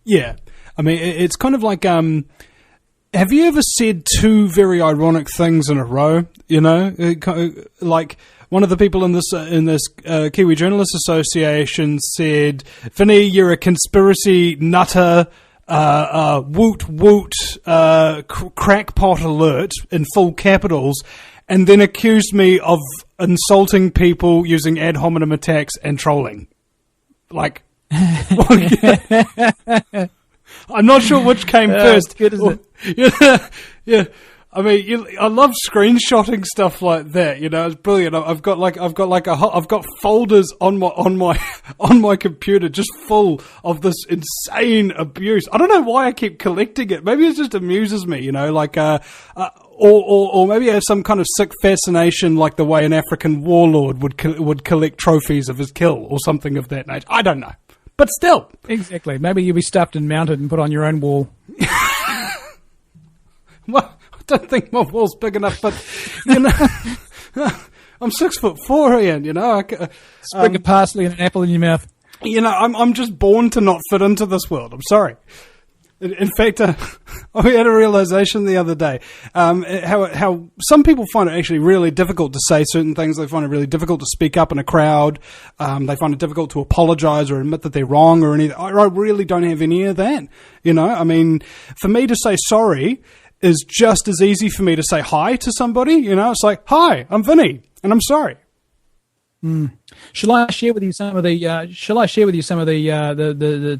Yeah. I mean, it's kind of like, have you ever said two very ironic things in a row? You know, like one of the people in this Kiwi Journalists Association said, "Vinny, you're a conspiracy nutter, woot woot, crackpot alert," in full capitals, and then accused me of insulting people using ad hominem attacks and trolling. Like, I'm not sure which came first. Good, isn't it? Yeah, yeah. I mean, I love screenshotting stuff like that. You know, it's brilliant. I've got folders on my computer just full of this insane abuse. I don't know why I keep collecting it. Maybe it just amuses me. You know, like or maybe I have some kind of sick fascination, like the way an African warlord would collect trophies of his kill or something of that nature. I don't know. But still. Exactly. Maybe you'll be stuffed and mounted and put on your own wall. Well, I don't think my wall's big enough, but, you know, I'm 6'4", Ian, you know. Sprig of parsley and an apple in your mouth. You know, I'm just born to not fit into this world. I'm sorry. In fact, I had a realization the other day, how some people find it actually really difficult to say certain things. They find it really difficult to speak up in a crowd. They find it difficult to apologize or admit that they're wrong or anything. I really don't have any of that. You know, I mean, for me to say sorry is just as easy for me to say hi to somebody. You know, it's like, "Hi, I'm Vinny, and I'm sorry." Shall I share with you some of the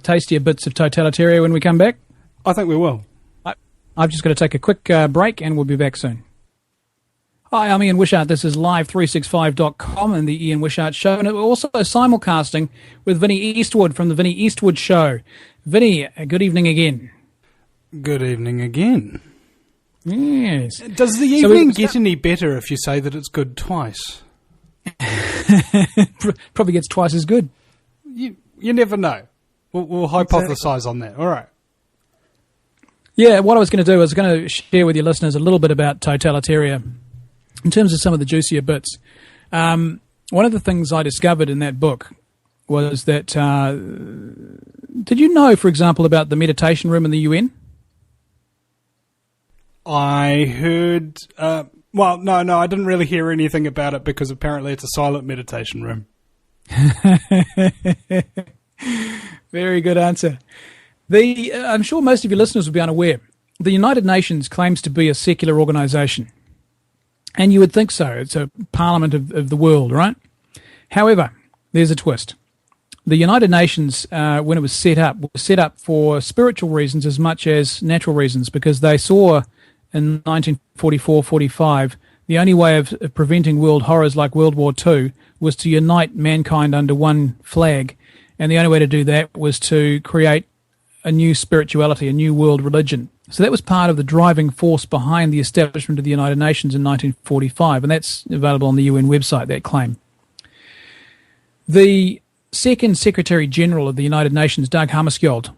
tastier bits of Totalitaria when we come back? I think we will. I've just got to take a quick break, and we'll be back soon. Hi, I'm Ian Wishart. This is live365.com and the Ian Wishart Show, and we're also simulcasting with Vinny Eastwood from the Vinny Eastwood Show. Vinny, good evening again. Good evening again. Yes. Does the evening get any better if you say that it's good twice? Probably gets twice as good. You never know. We'll hypothesize on that. All right. Yeah, what I was going to do is going to share with your listeners a little bit about Totalitaria in terms of some of the juicier bits. One of the things I discovered in that book was that, did you know, for example, about the meditation room in the UN? I heard, well, no, I didn't really hear anything about it because apparently it's a silent meditation room. Very good answer. I'm sure most of your listeners will be unaware. The United Nations claims to be a secular organisation. And you would think so. It's a parliament of the world, right? However, there's a twist. The United Nations, when it was set up for spiritual reasons as much as natural reasons, because they saw in 1944-45 the only way of preventing world horrors like World War II was to unite mankind under one flag. And the only way to do that was to create a new spirituality, a new world religion. So that was part of the driving force behind the establishment of the United Nations in 1945, and that's available on the UN website, that claim. The second Secretary General of the United Nations, Dag Hammarskjöld,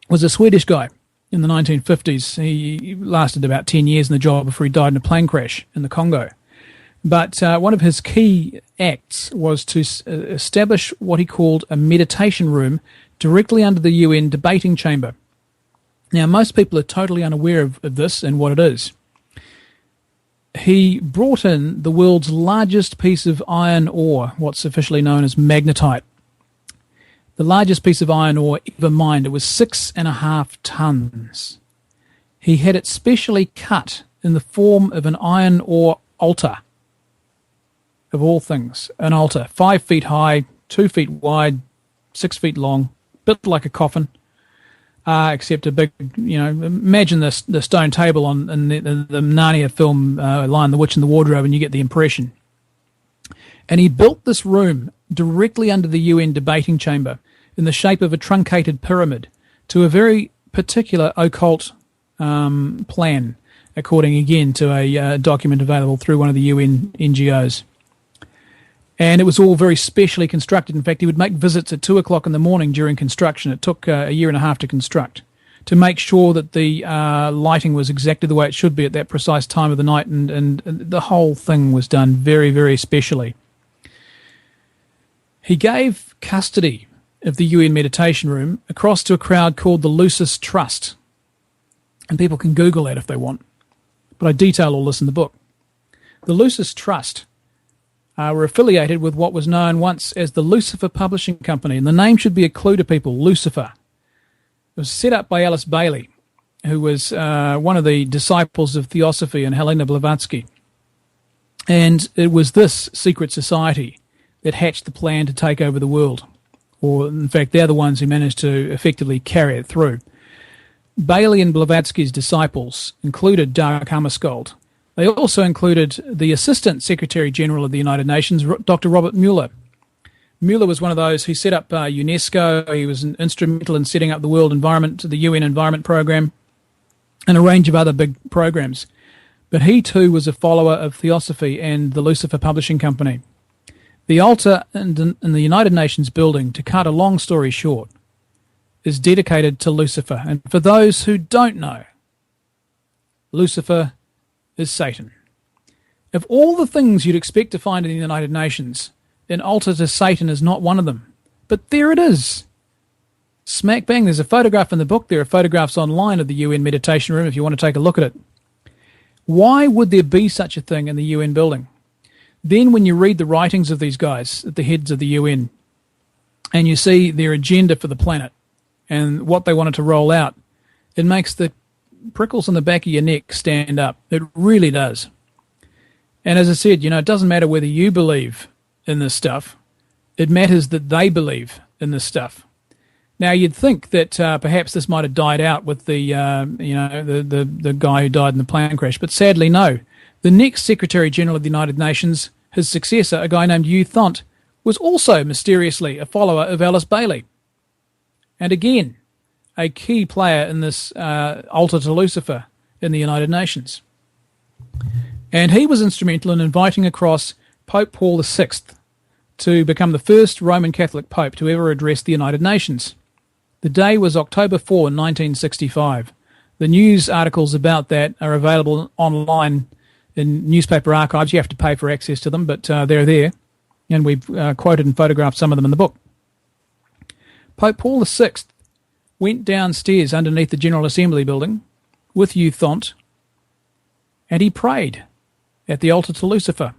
was a Swedish guy in the 1950s. He lasted about 10 years in the job before he died in a plane crash in the Congo. But one of his key acts was to establish what he called a meditation room directly under the UN debating chamber. Now, most people are totally unaware of this and what it is. He brought in the world's largest piece of iron ore, what's officially known as magnetite. The largest piece of iron ore ever mined. It was 6.5 tons. He had it specially cut in the form of an iron ore altar. Of all things, an altar, 5 feet high, 2 feet wide, 6 feet long, bit like a coffin, except a big, imagine the stone table in the Narnia film, Lion, the Witch and the Wardrobe, and you get the impression. And he built this room directly under the UN debating chamber in the shape of a truncated pyramid to a very particular occult plan, according again to a document available through one of the UN NGOs. And it was all very specially constructed. In fact, he would make visits at 2 o'clock in the morning during construction. It took a year and a half to construct to make sure that the lighting was exactly the way it should be at that precise time of the night. And the whole thing was done very, very specially. He gave custody of the UN meditation room across to a crowd called the Lucis Trust. And people can Google that if they want. But I detail all this in the book. The Lucis Trust were affiliated with what was known once as the Lucifer Publishing Company. And the name should be a clue to people, Lucifer. It was set up by Alice Bailey, who was one of the disciples of Theosophy and Helena Blavatsky. And it was this secret society that hatched the plan to take over the world. Or, in fact, they're the ones who managed to effectively carry it through. Bailey and Blavatsky's disciples included Dag Hammarskjöld. They also included the Assistant Secretary General of the United Nations, Dr. Robert Mueller. Mueller was one of those who set up UNESCO. He was instrumental in setting up the World Environment, the UN Environment Program, and a range of other big programs. But he too was a follower of Theosophy and the Lucifer Publishing Company. The altar in the United Nations building, to cut a long story short, is dedicated to Lucifer. And for those who don't know, Lucifer is Satan. Of all the things you'd expect to find in the United Nations, an altar to Satan is not one of them. But there it is. Smack bang, there's a photograph in the book. There are photographs online of the UN meditation room if you want to take a look at it. Why would there be such a thing in the UN building? Then when you read the writings of these guys, the heads of the UN, and you see their agenda for the planet and what they wanted to roll out, it makes the prickles on the back of your neck stand up. It really does. And as I said, it doesn't matter whether you believe in this stuff. It matters that they believe in this stuff. Now, you'd think that perhaps this might have died out with the guy who died in the plane crash, but sadly, no. The next Secretary General of the United Nations, his successor, a guy named Hugh Thont, was also mysteriously a follower of Alice Bailey. And again, a key player in this altar to Lucifer in the United Nations. And he was instrumental in inviting across Pope Paul VI to become the first Roman Catholic Pope to ever address the United Nations. The day was October 4, 1965. The news articles about that are available online in newspaper archives. You have to pay for access to them, but they're there. And we've quoted and photographed some of them in the book. Pope Paul VI went downstairs underneath the General Assembly building with Hugh Thont, and he prayed at the altar to Lucifer.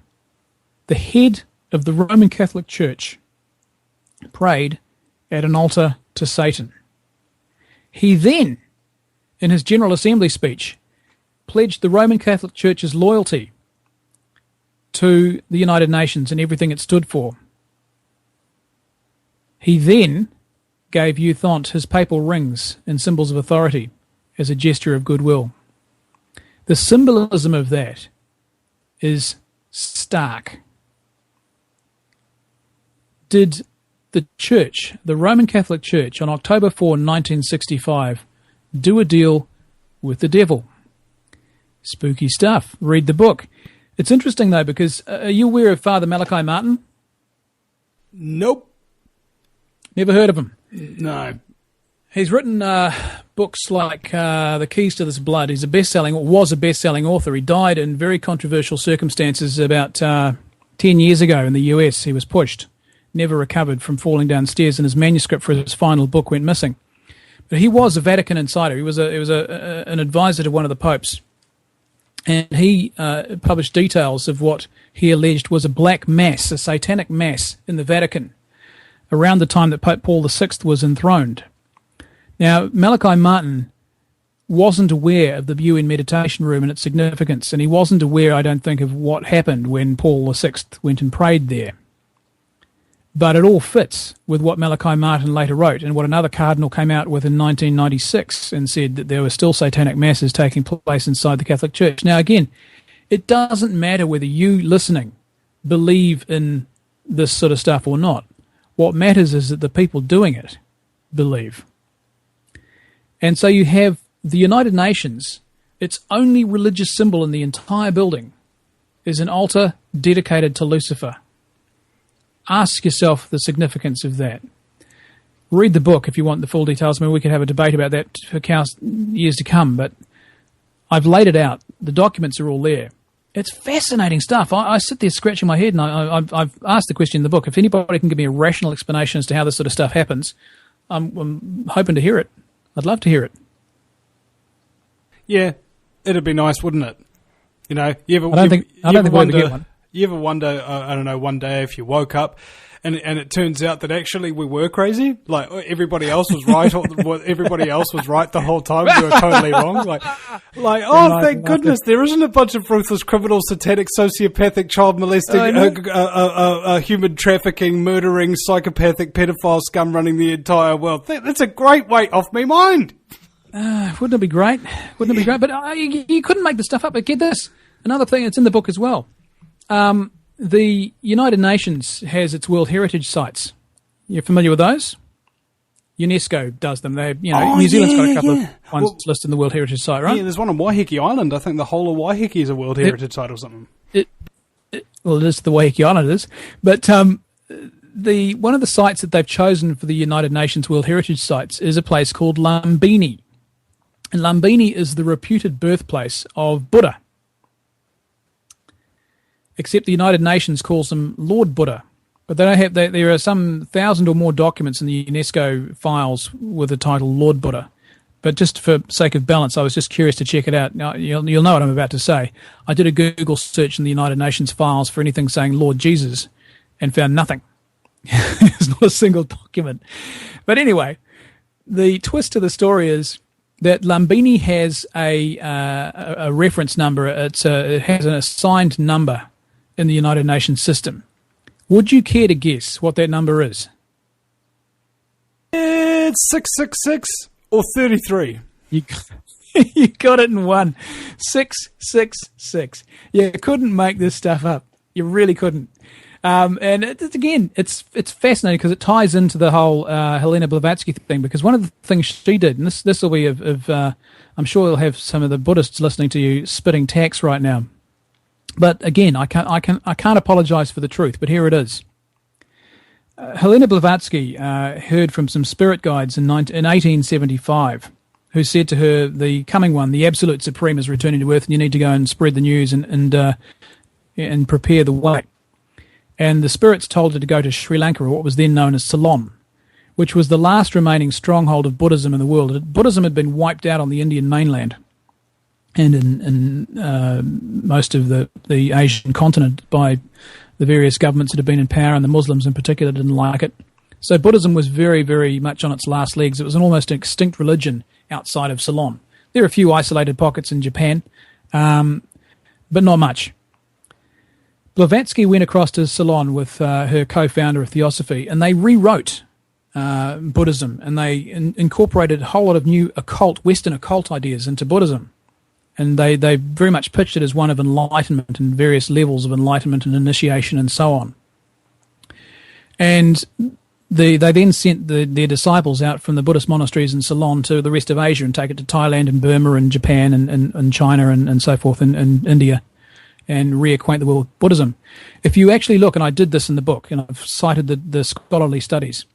The head of the Roman Catholic Church prayed at an altar to Satan. He then, in his General Assembly speech, pledged the Roman Catholic Church's loyalty to the United Nations and everything it stood for. He then gave Hugh Thont his papal rings and symbols of authority as a gesture of goodwill. The symbolism of that is stark. Did the Church, the Roman Catholic Church, on October 4, 1965, do a deal with the devil? Spooky stuff. Read the book. It's interesting, though, because are you aware of Father Malachi Martin? Nope. Never heard of him? No. He's written books like The Keys to This Blood. He's was a best-selling author. He died in very controversial circumstances about 10 years ago in the US. He was pushed, never recovered from falling downstairs, and his manuscript for his final book went missing. But he was a Vatican insider. He was an advisor to one of the popes. And he published details of what he alleged was a black mass, a satanic mass in the Vatican around the time that Pope Paul VI was enthroned. Now, Malachi Martin wasn't aware of the UN meditation room and its significance, and he wasn't aware, I don't think, of what happened when Paul VI went and prayed there. But it all fits with what Malachi Martin later wrote and what another cardinal came out with in 1996 and said that there were still satanic masses taking place inside the Catholic Church. Now, again, it doesn't matter whether you listening believe in this sort of stuff or not. What matters is that the people doing it believe. And so you have the United Nations, its only religious symbol in the entire building is an altar dedicated to Lucifer. Ask yourself the significance of that. Read the book if you want the full details. I mean, we could have a debate about that for years to come, but I've laid it out. The documents are all there. It's fascinating stuff. I sit there scratching my head, and I've asked the question in the book, if anybody can give me a rational explanation as to how this sort of stuff happens, I'm hoping to hear it. I'd love to hear it. Yeah, it'd be nice, wouldn't it? You know, I don't think we'll ever get one. You ever wonder, I don't know, one day if you woke up and it turns out that actually we were crazy? Like, everybody else was right, everybody else was right the whole time, we were totally wrong? Like, thank goodness, there isn't a bunch of ruthless criminals, satanic, sociopathic, child molesting, human trafficking, murdering, psychopathic, pedophile scum running the entire world. That's a great weight off my mind. Wouldn't it be great? Wouldn't it be great? But you couldn't make the stuff up. But get this, another thing, it's in the book as well. The United Nations has its World Heritage Sites. You're familiar with those? UNESCO does them. New Zealand's got a couple of ones listed in the World Heritage Site, right? Yeah, there's one on Waiheke Island. I think the whole of Waiheke is a World Heritage Site or something. It is the Waiheke Island, it is. But one of the sites that they've chosen for the United Nations World Heritage Sites is a place called Lumbini. And Lumbini is the reputed birthplace of Buddha. Except the United Nations calls him Lord Buddha. But they don't have. There are some 1,000 or more documents in the UNESCO files with the title Lord Buddha. But just for sake of balance, I was just curious to check it out. Now, you'll know what I'm about to say. I did a Google search in the United Nations files for anything saying Lord Jesus and found nothing. There's not a single document. But anyway, the twist to the story is that Lumbini has a reference number. It has an assigned number in the United Nations system. Would you care to guess what that number is? It's 666 or 33. You got it in one. 666. You couldn't make this stuff up. You really couldn't. And it's fascinating because it ties into the whole Helena Blavatsky thing, because one of the things she did, and this will be I'm sure you'll have some of the Buddhists listening to you spitting tacks right now. But again, I can't apologize for the truth, but here it is. Helena Blavatsky heard from some spirit guides in 1875 who said to her, the coming one, the absolute supreme, is returning to earth, and you need to go and spread the news and prepare the way. And the spirits told her to go to Sri Lanka, or what was then known as Ceylon, which was the last remaining stronghold of Buddhism in the world. Buddhism had been wiped out on the Indian mainland and in most of the Asian continent by the various governments that had been in power, and the Muslims in particular didn't like it. So Buddhism was very, very much on its last legs. It was an almost extinct religion outside of Ceylon. There are a few isolated pockets in Japan, but not much. Blavatsky went across to Ceylon with her co-founder of Theosophy, and they rewrote Buddhism, and they incorporated a whole lot of new Western occult ideas into Buddhism. And they very much pitched it as one of enlightenment and various levels of enlightenment and initiation and so on. And they then sent their disciples out from the Buddhist monasteries in Ceylon to the rest of Asia and take it to Thailand and Burma and Japan and China and so forth and India, and reacquaint the world with Buddhism. If you actually look, and I did this in the book, and I've cited the scholarly studies,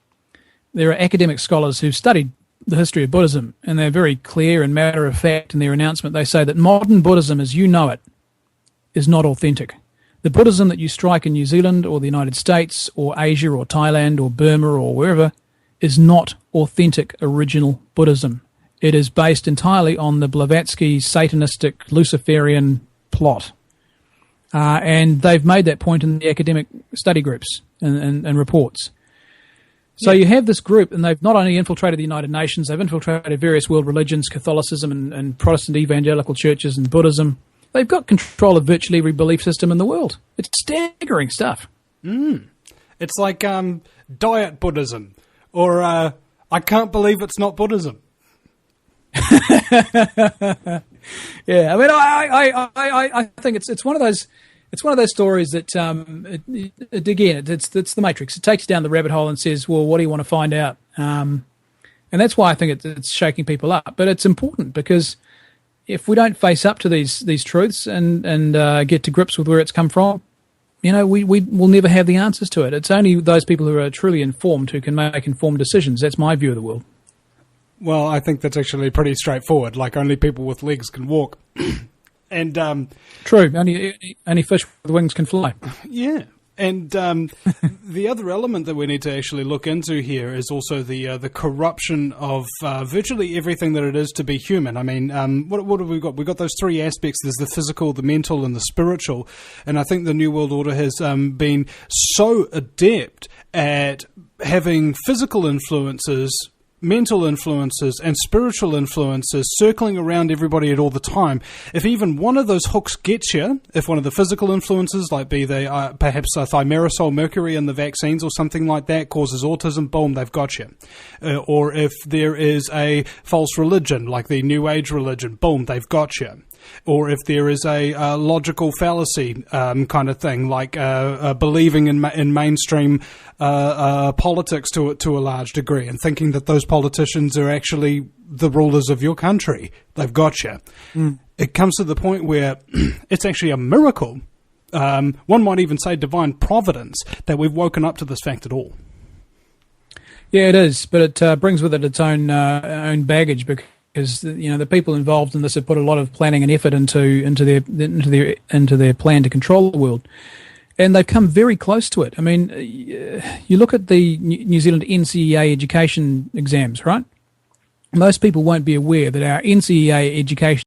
there are academic scholars who've studied the history of Buddhism, and they're very clear and matter-of-fact in their announcement. They say that modern Buddhism, as you know it, is not authentic. The Buddhism that you strike in New Zealand or the United States or Asia or Thailand or Burma or wherever is not authentic original Buddhism. It is based entirely on the Blavatsky Satanistic Luciferian plot. And they've made that point in the academic study groups and reports. So you have this group, and they've not only infiltrated the United Nations, they've infiltrated various world religions, Catholicism and Protestant evangelical churches and Buddhism. They've got control of virtually every belief system in the world. It's staggering stuff. It's like diet Buddhism, or I can't believe it's not Buddhism. Yeah, I mean, I think it's one of those. It's one of those stories that, it's the Matrix. It takes you down the rabbit hole and says, well, what do you want to find out? And that's why I think it's shaking people up. But it's important, because if we don't face up to these truths and get to grips with where it's come from, we will never have the answers to it. It's only those people who are truly informed who can make informed decisions. That's my view of the world. Well, I think that's actually pretty straightforward. Like, only people with legs can walk. And true, only fish with wings can fly. Yeah. And the other element that we need to actually look into here is also the corruption of virtually everything that it is to be human. I mean, what have we got? We've got those three aspects. There's the physical, the mental, and the spiritual. And I think the New World Order has been so adept at having physical influences, mental influences, and spiritual influences circling around everybody at all the time. If even one of those hooks gets you, if one of the physical influences, like be they perhaps a thimerosal mercury in the vaccines or something like that, causes autism, boom, they've got you. Or if there is a false religion, like the New Age religion, boom, they've got you. Or if there is a logical fallacy kind of thing, like believing in mainstream politics to a large degree and thinking that those politicians are actually the rulers of your country, they've got you. It comes to the point where it's actually a miracle. One might even say divine providence that we've woken up to this fact at all. Yeah, it is, but it brings with it its own baggage, because the people involved in this have put a lot of planning and effort into their plan to control the world, and they've come very close to it. I mean, you look at the New Zealand NCEA education exams, right? Most people won't be aware that our NCEA education